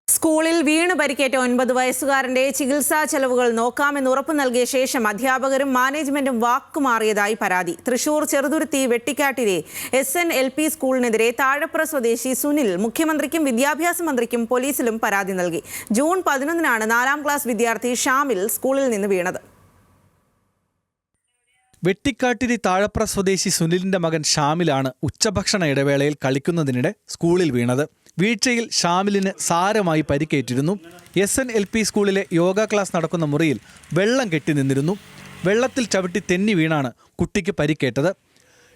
സ്കൂളിൽ വീണ് പരിക്കേറ്റ 9 വയസ്സുകാരന്റെ ചികിത്സാ ചെലവുകൾ നോക്കാമെന്ന് ഉറപ്പു നൽകിയ ശേഷം അധ്യാപകരും മാനേജ്മെന്റും വാക്കുമാറിയതായി പരാതി. തൃശൂർ ചെറുതുരുത്തി വെട്ടിക്കാട്ടിലെ SNLP സ്കൂളിനെതിരെ താഴപ്ര സ്വദേശി സുനിൽ മുഖ്യമന്ത്രിക്കും വിദ്യാഭ്യാസ മന്ത്രിക്കും പോലീസിലും പരാതി നൽകി. ജൂൺ 11-നാണ് 4ാം ക്ലാസ് വിദ്യാർത്ഥി ഷാമിൽ സ്കൂളിൽ നിന്ന് വീണത്. വെട്ടിക്കാട്ടിരി താഴപ്ര സ്വദേശി സുനിലിന്റെ മകൻ ഷാമിലാണ് ഉച്ചഭക്ഷണ ഇടവേളയിൽ കളിക്കുന്നതിനിടെ സ്കൂളിൽ വീണത്. വീഴ്ചയിൽ ഷാമിലിന് സാരമായി പരിക്കേറ്റിരുന്നു. SNLP സ്കൂളിലെ യോഗ ക്ലാസ് നടക്കുന്ന മുറിയിൽ വെള്ളം കെട്ടി നിന്നിരുന്നു. വെള്ളത്തിൽ ചവിട്ടി തെന്നി വീണാണ് കുട്ടിക്ക് പരിക്കേറ്റത്.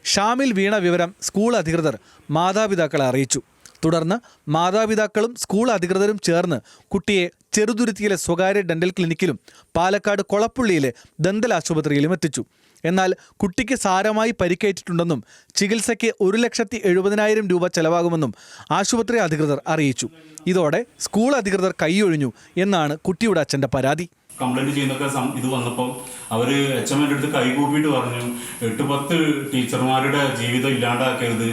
ഷാമിൽ വീണ വിവരം സ്കൂൾ അധികൃതർ മാതാപിതാക്കളെ അറിയിച്ചു. തുടർന്ന് മാതാപിതാക്കളും സ്കൂൾ അധികൃതരും ചേർന്ന് കുട്ടിയെ ചെറുതുരുത്തിയിലെ സ്വകാര്യ ഡെന്റൽ ക്ലിനിക്കിലും പാലക്കാട് കൊളപ്പുള്ളിയിലെ ദന്തൽ ആശുപത്രിയിലും എത്തിച്ചു. എന്നാൽ കുട്ടിക്ക് സാരമായി പരിക്കേറ്റിട്ടുണ്ടെന്നും ചികിത്സയ്ക്ക് 1,70,70,000 രൂപ ചെലവാകുമെന്നും ആശുപത്രി അധികൃതർ അറിയിച്ചു. ഇതോടെ സ്കൂൾ അധികൃതർ കൈയൊഴിഞ്ഞു എന്നാണ് കുട്ടിയുടെ അച്ഛൻ്റെ പരാതി. കംപ്ലൈൻറ്റ് ചെയ്യുന്നൊക്കെ ഇത് വന്നപ്പോൾ അവർ HMന്റെ അടുത്ത് കൈകൂപ്പിയിട്ട് പറഞ്ഞു 8-10 ടീച്ചർമാരുടെ ജീവിതം ഇല്ലാണ്ടാക്കരുത്,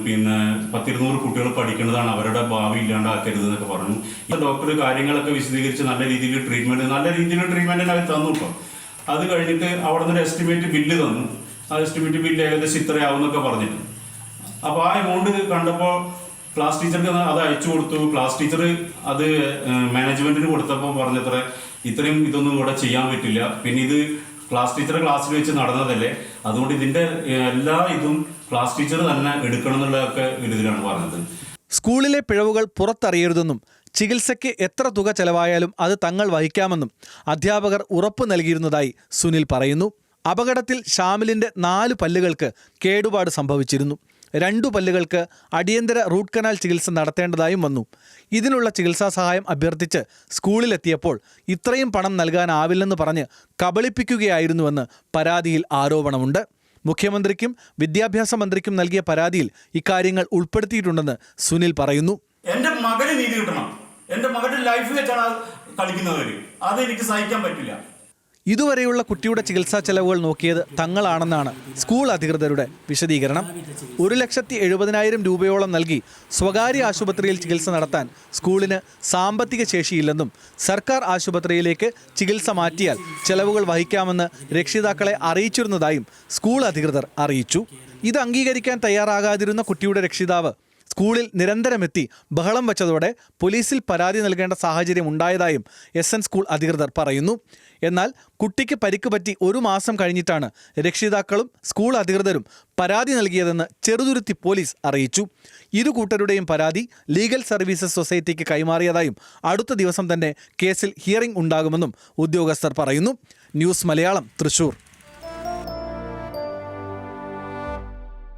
പിന്നെ 100-200 കുട്ടികൾ പഠിക്കുന്നതാണ്, അവരുടെ ഭാവി ഇല്ലാണ്ടാക്കരുത് എന്നൊക്കെ പറഞ്ഞു. ഈ ഡോക്ടർ കാര്യങ്ങളൊക്കെ വിശദീകരിച്ച് നല്ല രീതിയിൽ ട്രീറ്റ്മെൻറ്റ് അവർ തന്നു. കേട്ടോ, അത് കഴിഞ്ഞിട്ട് അവിടെ നിന്ന് എസ്റ്റിമേറ്റ് ബില്ല് തന്നു. ആ എസ്റ്റിമേറ്റ് ബില്ല് ഏകദേശം ഇത്രയാവുന്നൊക്കെ പറഞ്ഞിട്ട്, അപ്പോൾ ആ എമൗണ്ട് കണ്ടപ്പോൾ ക്ലാസ് ടീച്ചർക്ക് അത് അയച്ചു കൊടുത്തു. ക്ലാസ് ടീച്ചർ അത് മാനേജ്മെന്റിന് കൊടുത്തപ്പോൾ പറഞ്ഞത്ര ഇത്രയും ഇതൊന്നും ഇവിടെ ചെയ്യാൻ പറ്റില്ല, പിന്നെ ഇത് ക്ലാസ് ടീച്ചറെ ക്ലാസ്സിൽ വെച്ച് നടന്നതല്ലേ, അതുകൊണ്ട് ഇതിന്റെ എല്ലാ ഇതും ക്ലാസ് ടീച്ചർ തന്നെ എടുക്കണം എന്നുള്ളതൊക്കെ ഇതിലാണ് പറഞ്ഞത്. സ്കൂളിലെ പിഴവുകൾ പുറത്തറിയരുതെന്നും ചികിത്സയ്ക്ക് എത്ര തുക ചെലവായാലും അത് തങ്ങൾ വഹിക്കാമെന്നും അധ്യാപകർ ഉറപ്പു നൽകിയിരുന്നതായി സുനിൽ പറയുന്നു. അപകടത്തിൽ ഷാമിലിന്റെ 4 പല്ലുകൾക്ക് കേടുപാട് സംഭവിച്ചിരുന്നു. 2 പല്ലുകൾക്ക് അടിയന്തര റൂട്ട് കനാൽ ചികിത്സ നടത്തേണ്ടതായും വന്നു. ഇതിനുള്ള ചികിത്സാ സഹായം അഭ്യർത്ഥിച്ച് സ്കൂളിലെത്തിയപ്പോൾ ഇത്രയും പണം നൽകാനാവില്ലെന്ന് പറഞ്ഞ് കബളിപ്പിക്കുകയായിരുന്നുവെന്ന് പരാതിയിൽ ആരോപണമുണ്ട്. മുഖ്യമന്ത്രിക്കും വിദ്യാഭ്യാസ മന്ത്രിക്കും നൽകിയ പരാതിയിൽ ഇക്കാര്യങ്ങൾ ഉൾപ്പെടുത്തിയിട്ടുണ്ടെന്ന് സുനിൽ പറയുന്നു. എൻ്റെ മകന് നീതി കിട്ടണം, എൻ്റെ മകന്റെ ലൈഫ് വെച്ചാണ് കളിക്കുന്നവർ, അത് എനിക്ക് സഹിക്കാൻ പറ്റില്ല. ഇതുവരെയുള്ള കുട്ടിയുടെ ചികിത്സാ ചെലവുകൾ നോക്കിയത് തങ്ങളാണെന്നാണ് സ്കൂൾ അധികൃതരുടെ വിശദീകരണം. 1,70,000 രൂപയോളം നൽകി സ്വകാര്യ ആശുപത്രിയിൽ ചികിത്സ നടത്താൻ സ്കൂളിന് സാമ്പത്തിക ശേഷിയില്ലെന്നും സർക്കാർ ആശുപത്രിയിലേക്ക് ചികിത്സ മാറ്റിയാൽ ചെലവുകൾ വഹിക്കാമെന്ന് രക്ഷിതാക്കളെ അറിയിച്ചിരുന്നതായും സ്കൂൾ അധികൃതർ അറിയിച്ചു. ഇത് അംഗീകരിക്കാൻ തയ്യാറാകാതിരുന്ന കുട്ടിയുടെ രക്ഷിതാവ് സ്കൂളിൽ നിരന്തരമെത്തി ബഹളം വച്ചതോടെ പോലീസിൽ പരാതി നൽകേണ്ട സാഹചര്യം ഉണ്ടായതായും SN സ്കൂൾ അധികൃതർ പറയുന്നു. എന്നാൽ കുട്ടിക്ക് പരിക്ക് പറ്റി 1 മാസം കഴിഞ്ഞിട്ടാണ് രക്ഷിതാക്കളും സ്കൂൾ അധികൃതരും പരാതി നൽകിയതെന്ന് ചെറുതുരുത്തി പോലീസ് അറിയിച്ചു. ഇരു കൂട്ടരുടെയും പരാതി ലീഗൽ സർവീസസ് സൊസൈറ്റിക്ക് കൈമാറിയതായും അടുത്ത ദിവസം തന്നെ കേസിൽ ഹിയറിംഗ് ഉണ്ടാകുമെന്നും ഉദ്യോഗസ്ഥർ പറയുന്നു. ന്യൂസ് മലയാളം, തൃശൂർ.